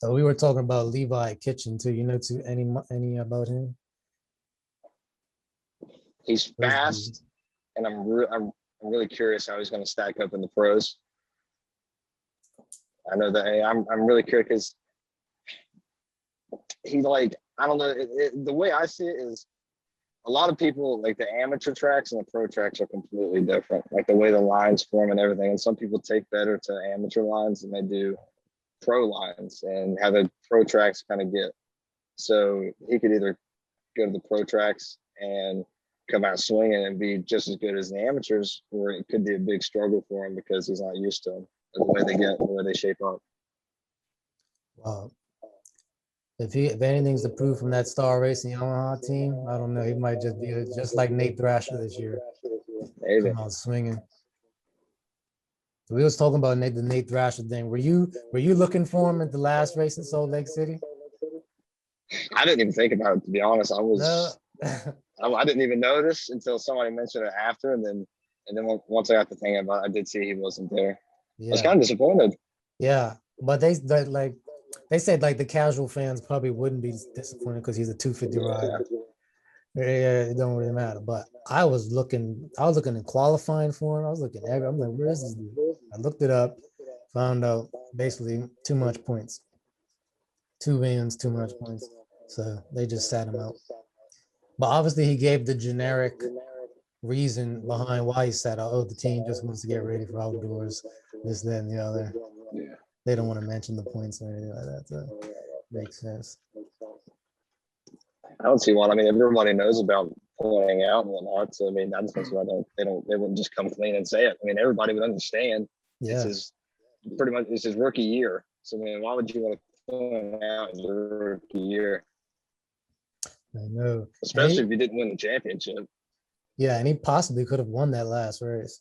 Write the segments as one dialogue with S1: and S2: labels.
S1: So we were talking about Levi Kitchen too. You know, to any about him?
S2: He's fast, and I'm really curious how he's going to stack up in the pros. I know that I'm really curious because he I don't know the way I see it is a lot of people like the amateur tracks and the pro tracks are completely different, like the way the lines form and everything. And some people take better to amateur lines than they do pro lines, and how the pro tracks kind of get. So he could either go to the pro tracks and come out swinging and be just as good as the amateurs, or it could be a big struggle for him because he's not used to them, the way they get, the way they shape up.
S1: Wow. If anything's to prove from that Star Racing Yamaha team, I don't know. He might just be just like Nate Thrasher this year.
S2: Maybe.
S1: Come out swinging. We was talking about the Nate Thrasher thing. Were you looking for him at the last race in Salt Lake City?
S2: I didn't even think about it, to be honest.
S1: No.
S2: I didn't even notice until somebody mentioned it after, and then once I got to thinking about it, I did see he wasn't there. Yeah. I was kind of disappointed.
S1: Yeah, but they said like the casual fans probably wouldn't be disappointed because he's a 250 rider. Yeah, it don't really matter. But I was looking in qualifying for him. I was looking at I'm like, where is this dude? I looked it up, found out basically too much points. 2 wins, too much points. So they just sat him out. But obviously he gave the generic reason behind why he sat out. Oh, the team just wants to get ready for outdoors, this, that, and the other.
S2: Yeah.
S1: They don't want to mention the points or anything like that. So makes sense.
S2: I don't see one. I mean, everybody knows about pointing out and whatnot. So I mean, that's why they wouldn't just come clean and say it. I mean, everybody would understand.
S1: Yeah.
S2: It's his rookie year. So I mean, why would you want to point out your rookie year?
S1: I know.
S2: Especially if you didn't win the championship.
S1: Yeah, and he possibly could have won that last race.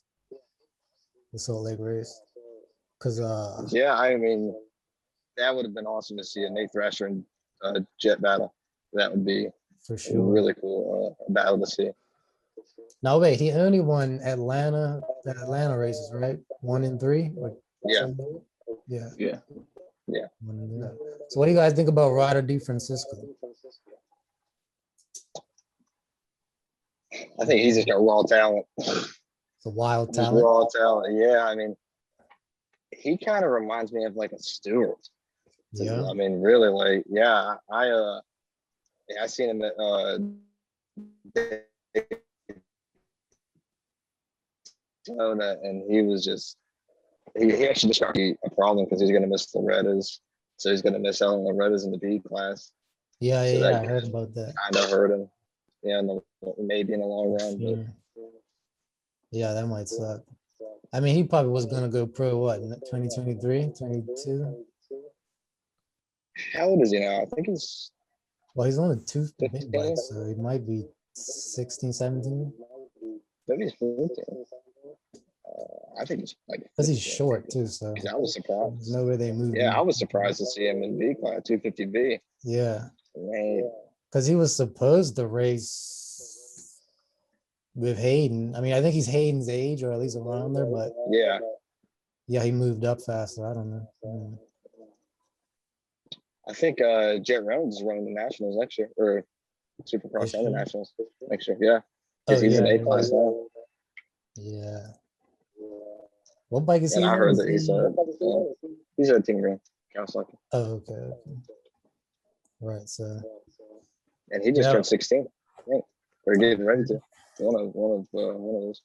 S1: The Salt Lake race.
S2: Yeah, I mean, that would have been awesome to see a Nate Thrasher and Jet battle. That would be
S1: for sure
S2: a really cool battle to see.
S1: No, wait, he only won the Atlanta races, right? 1 and 3?
S2: Yeah.
S1: Yeah. So what do you guys think about Ryder DiFrancesco?
S2: I think he's just got raw talent.
S1: It's a wild talent.
S2: Raw talent. Yeah, I mean, he kind of reminds me of like a Stewart.
S1: Yeah.
S2: I mean, really, like, yeah, I seen him at and he was just he actually just got a problem because he's going to miss Loretta's, so he's going to miss out on Loretta's in the B class.
S1: Yeah, so I heard about that.
S2: Kind of hurt him. Yeah, maybe in the long run.
S1: Sure. But yeah, that might suck. I mean, he probably was going to go pro, what, 2023, 22?
S2: How old is he now? I think he's...
S1: Well, he's on a 2 big bike, so he might be 16, 17.
S2: Maybe he's 14. I think he's like...
S1: Because he's short, too, so...
S2: I was surprised.
S1: There's no way they moved
S2: him. I was surprised to see him in B class, 250B.
S1: Yeah.
S2: Man.
S1: Because he was supposed to race with Hayden. I mean, I think he's Hayden's age, or at least around there, but... Yeah, he moved up faster. I don't know.
S2: I think Jet Reynolds is running the Nationals next year, or Supercross and the Nationals next year. Yeah, because he's in A class now.
S1: Yeah. What bike is he?
S2: I heard that he's a Team Green, Kawasaki.
S1: Oh, okay. Right. So.
S2: And he just turned 16. Right. We're getting ready to one of those.